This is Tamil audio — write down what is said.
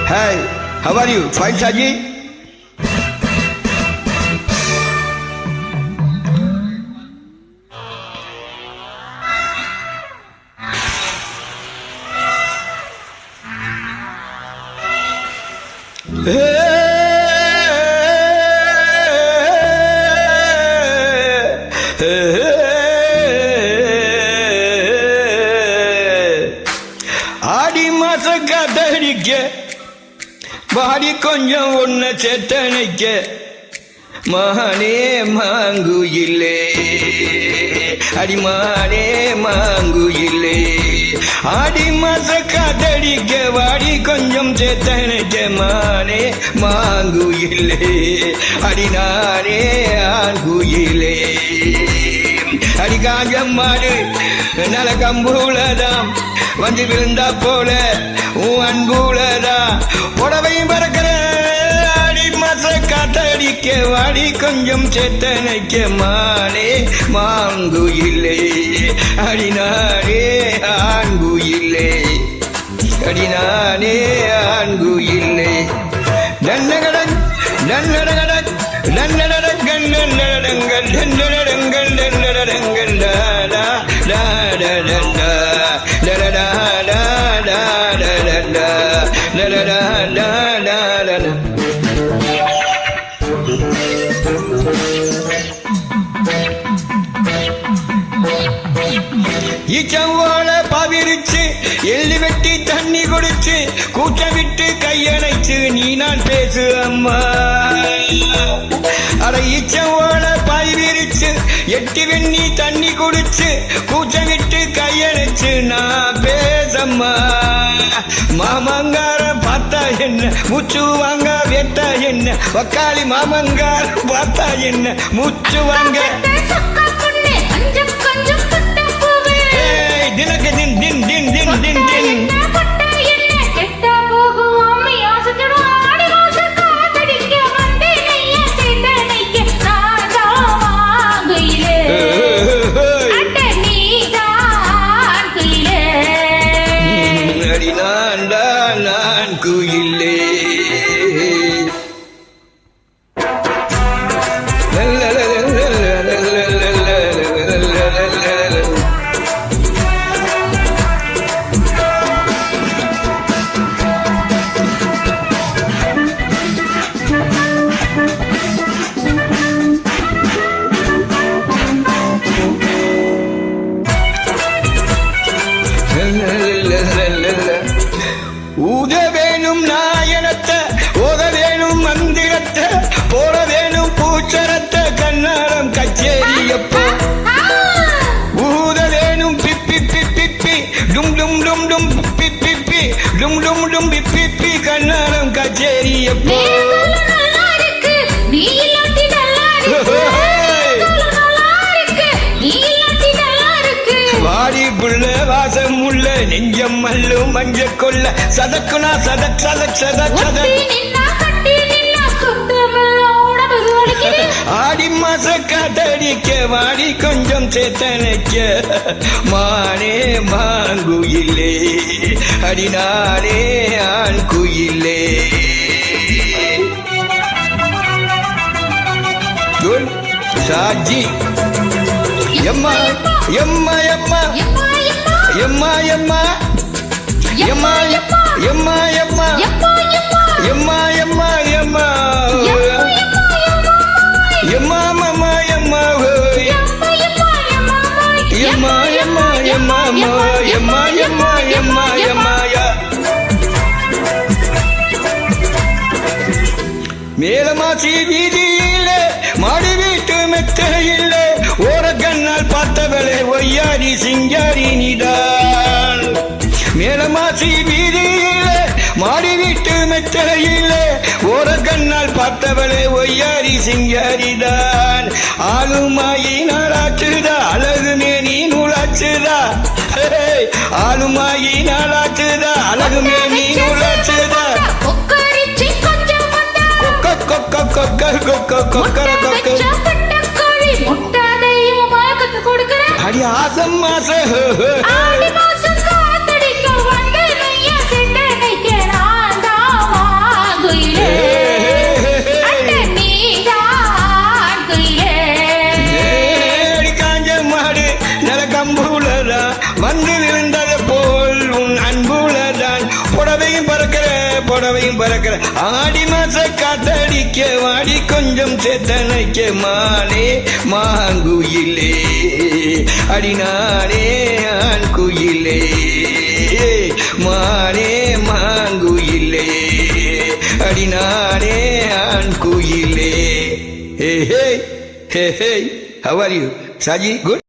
Hi, how are you? Fine, Saji? ஆடி மாச காத்தடிக்க பாடி கொஞ்சம் ஒன்ன சேத்தனைக்க மானே மாங்குயிலே அடிமானே மாங்குயிலே ஆடி மாச காத்தடிக்க வாடி கொஞ்சம் சேத்தனைக்க மானே மாங்குயிலே அடிநானே ஆங்குயிலே அடி காஞ்சம் மாடு நல கம்பூலதாம் வந்து விழுந்தா போல உன் அன்புலதான் புடவையும் பறக்கிற அடி மாச காத்தடிக்க வாடி கொஞ்சம் சேத்தனைக்க மானே மாங்குயிலே அடிநானே ஆண்குயிலே அடிநானே ஆண்குயிலே நன்னகடன் நன்னடகடன் நன்னடங்கள் நன்னடங்கள் நன்னடங்கள் நன்னடங்கள் டாடா டாடா ஈச்சம்போல பாவிரிச்சு எள்ளி வெட்டி தண்ணி குடிச்சு கூட்டம் விட்டு கையணைச்சு நீ நான் பேசு அம்மா அட ஈச்சம்போல பாவிரிச்சு எட்டி வெண்ணி தண்ணி குடிச்சு கூட்டம் விட்டு கையணைச்சு நான் பேசம்மா மாமங்கார பார்த்தா என்ன மூச்சு வாங்க வெட்டா என்ன வக்காளி மாமங்கார பார்த்தா என்ன மூச்சு வாங்க தினக்கு தின் தின் தின் தின் தின் தின் நான் குயிலே ஊத வேணும் நாயனத்தை ஓத வேணும் மந்திரத்தை போட வேணும் பூச்சரத்தை கண்ணாரம் கச்சேரியப்போ ஊத வேணும் பிப்பி பிப்பி டும் டும் டும் டும் பிப்பி பிப்பி டும் டும் டும் பிப்பி கண்ணாரம் கச்சேரியப்போ வாடி புள்ள வாசம் உள்ள நெஞ்சம் மல்லு மஞ்ச கொல்ல சதக்குனா சதக் சதக் சதக் சதக் ஆடி மாச காத்தடிக்க வாடி கொஞ்சம் சேத்தனைக்க மானே மாங்குயிலே அடிநானே ஆண் குயிலே சாஜி எம்மா எம்மா எம்மா எம்மா எம்மா எம்மா எம்மா எம்மா எம்மா எம்மா எம்மா எம்மா மம்மா எம்மா எம்மா எம்மா எம்மா எம்மா எம்மா எம்மா எம்மாயா மேலமாசி வீதியிலே மாடி வீட்டு மெத்தையிலே ஓர கண்ணால் பார்த்தவளே ஒய்யாரி சிங்காரி நீதான் மேலமாசி வீதியிலே மாடி வீட்டு மெத்தையிலே ஓர கண்ணால் பார்த்தவளே ஒய்யாரி சிங்காரிதான் ஆளுமாயி நாளாச்சுதா அழகுமே நீ நூலாச்சுதா ஆளுமாயி நாளாச்சுதா அழகுமே நீ நூலாச்சுதா அடி ஆசம் மாச காத்தடிக்க வந்து நெய்ய சிட்டனைக்க நான் தான் பறவையும் பறக்கிற ஆடி மாச காத்தடிக்க வாடி கொஞ்சம் சேத்தனைக்க மானே மாங்குயிலே அடினானே ஆண் குயிலே மானே மாங்குயிலே அடினானே ஆண் குயிலே. Hey, hey, hey, hey, how are you? Saji, good?